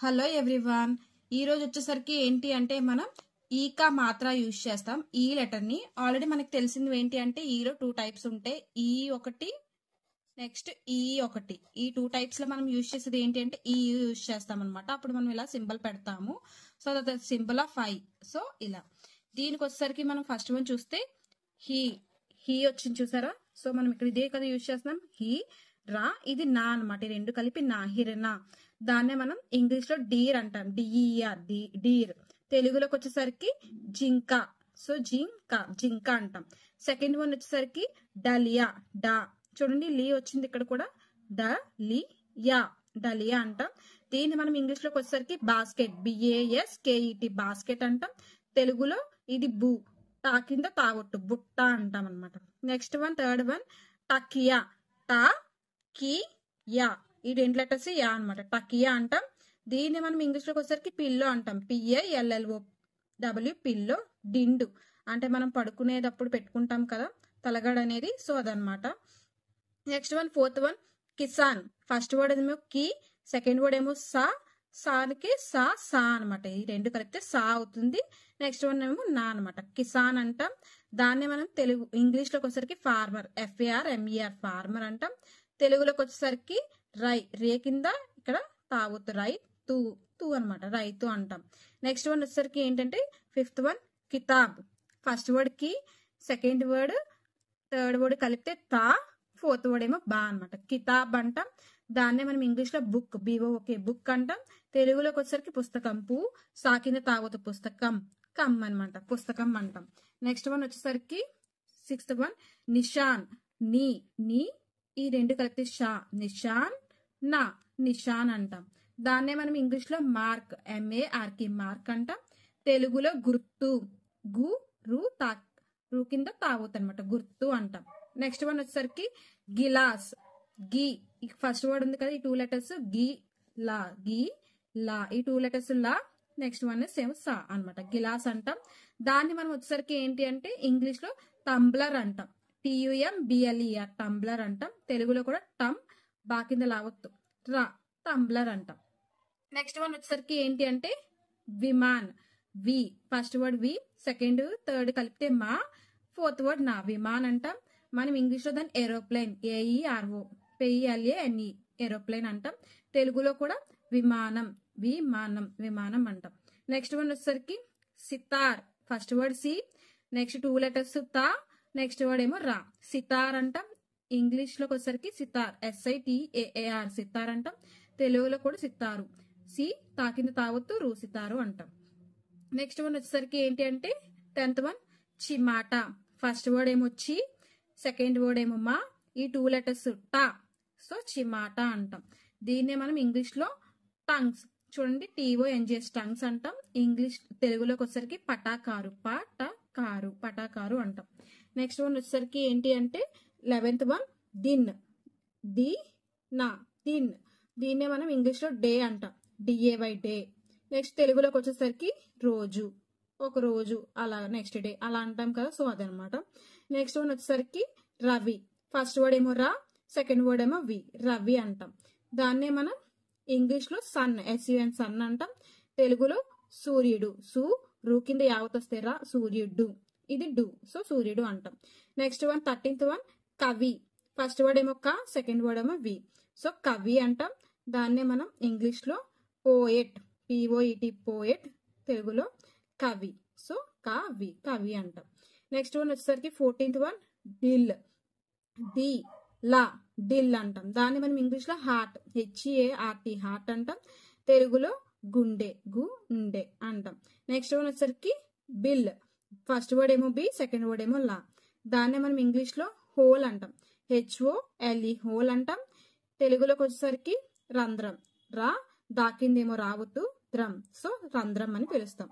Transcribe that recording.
Hello everyone. ఈ రోజు వచ్చేసరికి ఏంటి అంటే మనం ఈకా మాత్ర యూజ్ చేస్తాం. ఈ లెటర్ ని ఆల్రెడీ మనకి తెలిసింది ఏంటి అంటే ఈలో 2 టైప్స్ ఉంటాయి. ఈ ఒకటి, నెక్స్ట్ ఈ ఒకటి. ఈ 2 టైప్స్ లో మనం యూజ్ చేసేది ఏంటి అంటే ఈ యూజ్ చేస్తాం అనమాట. అప్పుడు మనం ఇలా సింబల్ పెడతాము. So that symbol of I. So ఇలా దీనికి వచ్చేసరికి మనం ఫస్ట్ వన్ చూస్తే హీ హీ వచ్చింది చూసారా. సో మనం ఇక్కడ ఇదే కదా యూజ్ చేస్తున్నాం. హీ రా, ఇది నా అనమాట. ఈ రెండు కలిపి నా, హిరనా. దాన్నే మనం ఇంగ్లీష్ లో డీర్ అంటాం. D E R, deer. తెలుగులోకి వచ్చేసరికి జింక. సో జింక అంటాం. సెకండ్ వన్ వచ్చేసరికి డలియా, డా. చూడండి లీ వచ్చింది ఇక్కడ కూడా. డలియా అంటాం. దీన్ని మనం ఇంగ్లీష్ లోకి వచ్చేసరికి బాస్కెట్, బిఏఎస్కేఈటి, బాస్కెట్ అంటాం. తెలుగులో ఇది బూ, తా కింద తాగొట్టు, బుట్ట అంటాం అనమాట. Next one third one Takia, టా కి యా. ఈ రెండు లెటర్స్ యా అనమాట. టకియా అంటాం. దీన్ని మనం ఇంగ్లీష్ లోకి వచ్చేసరికి పిల్లో అంటాం. పిఏఎల్ఎల్ఓ డబ్ల్యూ, పిల్లో. దిండు అంటే మనం పడుకునేటప్పుడు పెట్టుకుంటాం కదా తలగడ అనేది. సో అదనమాట. Next one fourth one Kisan. First word ఏమో కి, సెకండ్ వర్డ్ ఏమో సా. సాకి సా అనమాట. ఈ రెండు కలిపితే సా అవుతుంది. నెక్స్ట్ వన్ ఏమో నా అనమాట. కిసాన్ అంటాం. దాన్ని మనం తెలుగు ఇంగ్లీష్ లోకి వచ్చేసరికి ఫార్మర్, FARMER, ఫార్మర్ అంటాం. తెలుగులోకి వచ్చేసరికి రై, రే కింద ఇక్కడ తాగుతు, రైతు అనమాట. రైతు అంటాం. నెక్స్ట్ వన్ వచ్చేసరికి ఏంటంటే ఫిఫ్త్ వన్ కితాబ్. ఫస్ట్ వర్డ్ కి, సెకండ్ వర్డ్, థర్డ్ వర్డ్ కలిపితే తా, ఫోర్త్ వర్డ్ ఏమో బా అనమాట. కితాబ్ అంటాం. దాన్నే మనం ఇంగ్లీష్ లో బుక్, BOOK, బుక్ అంటాం. తెలుగులోకి వచ్చేసరికి పుస్తకం, పూ, సా కింద తాగుతు, పుస్తకం, కమ్ అనమాట. పుస్తకం అంటాం. నెక్స్ట్ వన్ వచ్చేసరికి సిక్స్త్ వన్ నిషాన్. నీ ఈ రెండు కలిపితే షా, నిషాన్, నా, నిషాన్ అంటాం. దాన్నే మనం ఇంగ్లీష్ లో మార్క్, MARK, మార్క్ అంటాం. తెలుగులో గుర్తు, గు, రు కింద తాగుతు అనమాట, గుర్తు అంటాం. నెక్స్ట్ వన్ వచ్చేసరికి గిలాస్, గి. ఫస్ట్ వర్డ్ ఉంది కదా ఈ 2 లెటర్స్, గి లా, ఈ 2 లెటర్స్ లా. నెక్స్ట్ వన్ సేమ్ సా అనమాట. గిలాస్ అంటాం. దాన్ని మనం వచ్చేసరికి ఏంటి అంటే ఇంగ్లీష్ లో టంబ్లర్ అంటాం. TUMBLER, టంబ్లర్ అంటాం. తెలుగులో కూడా టమ్, బా కింద లావత్తు, రా, టంబ్లర్ అంటాం. నెక్స్ట్ వన్ వచ్చేసరికి ఏంటి అంటే విమాన్, V. First word V, second third కలిపితే మా, ఫోర్త్ వర్డ్ నా, విమాన్ అంటాం. మనం ఇంగ్లీష్ లో దాన్ని ఏరోప్లేన్, AERO, PLANE, ఏరోప్లేన్ అంటాం. తెలుగులో కూడా విమానం, విమానం అంటాం. నెక్స్ట్ వన్ వచ్చేసరికి సితార్. ఫస్ట్ వర్డ్ సి, నెక్స్ట్ 2 లెటర్స్ తా, నెక్స్ట్ వర్డ్ ఏమో రా, సితార్ అంటాం. ఇంగ్లీష్ లోకి వచ్చేసరికి సితార్, SITAAR, సితార్ అంటాం. తెలుగులో కూడా సితారు, సి తా కింద తావత్తు, రు, సితారు అంటాం. నెక్స్ట్ వన్ వచ్చేసరికి ఏంటి అంటే 10th వన్ చిమాటా. ఫస్ట్ వర్డ్ ఏమో చి, సెకండ్ వర్డ్ ఏమో మా, ఈ 2 లెటర్స్ టా. సో చిమాటా అంటాం. దీన్నే మనం ఇంగ్లీష్ లో టంగ్స్, చూడండి TONGS, టంగ్స్ అంటాం. ఇంగ్లీష్ తెలుగులోకి వచ్చేసరికి పటాకారు, పటాకారు అంటాం. నెక్స్ట్ వన్ వచ్చేసరికి ఏంటి అంటే 11th వన్ దిన్, దిన్. దీన్నే మనం ఇంగ్లీష్ లో డే అంటాం. DAY, day. నెక్స్ట్ తెలుగులోకి వచ్చేసరికి రోజు, ఒక రోజు, అలా నెక్స్ట్ డే అలా అంటాం కదా. సో అదనమాట. నెక్స్ట్ వన్ వచ్చేసరికి రవి. ఫస్ట్ వర్డ్ ఏమో రా, సెకండ్ వర్డ్ ఏమో వి, రవి అంటాం. దాన్నే మనం ఇంగ్లీష్ లో సన్, SUN, సన్ అంటాం. తెలుగులో సూర్యుడు, రు కింద యావత్ వస్తే రా, సూర్యుడు, ఇది డు. సో సూర్యుడు అంటాం. నెక్స్ట్ వన్ 13th వన్ కవి. ఫస్ట్ వర్డ్ ఏమో క, సెకండ్ వర్డ్ ఏమో వి. సో కవి అంటాం. దాన్నే మనం ఇంగ్లీష్ లో పోయెట్, POET, పోయెట్. తెలుగులో కవి. సో కవి అంటాం. నెక్స్ట్ వన్ వచ్చేసరికి 14th వన్ డిల్, డిల్ అంటాం. దాన్ని మనం ఇంగ్లీష్ లో హార్ట్, HART, హార్ట్ అంటాం. తెలుగులో గుండె, గుండె అంటాం. నెక్స్ట్ వన్ వచ్చేసరికి బిల్. ఫస్ట్ వర్డ్ ఏమో బి, సెకండ్ వర్డ్ ఏమో లా. దాన్నే మనం ఇంగ్లీష్ లో హోల్ అంటాం. HOLE, హోల్ అంటాం. తెలుగులోకి వచ్చేసరికి రంధ్రం, రా, దాకిందేమో రావద్దు, ద్రం. సో రంధ్రం అని పిలుస్తాం.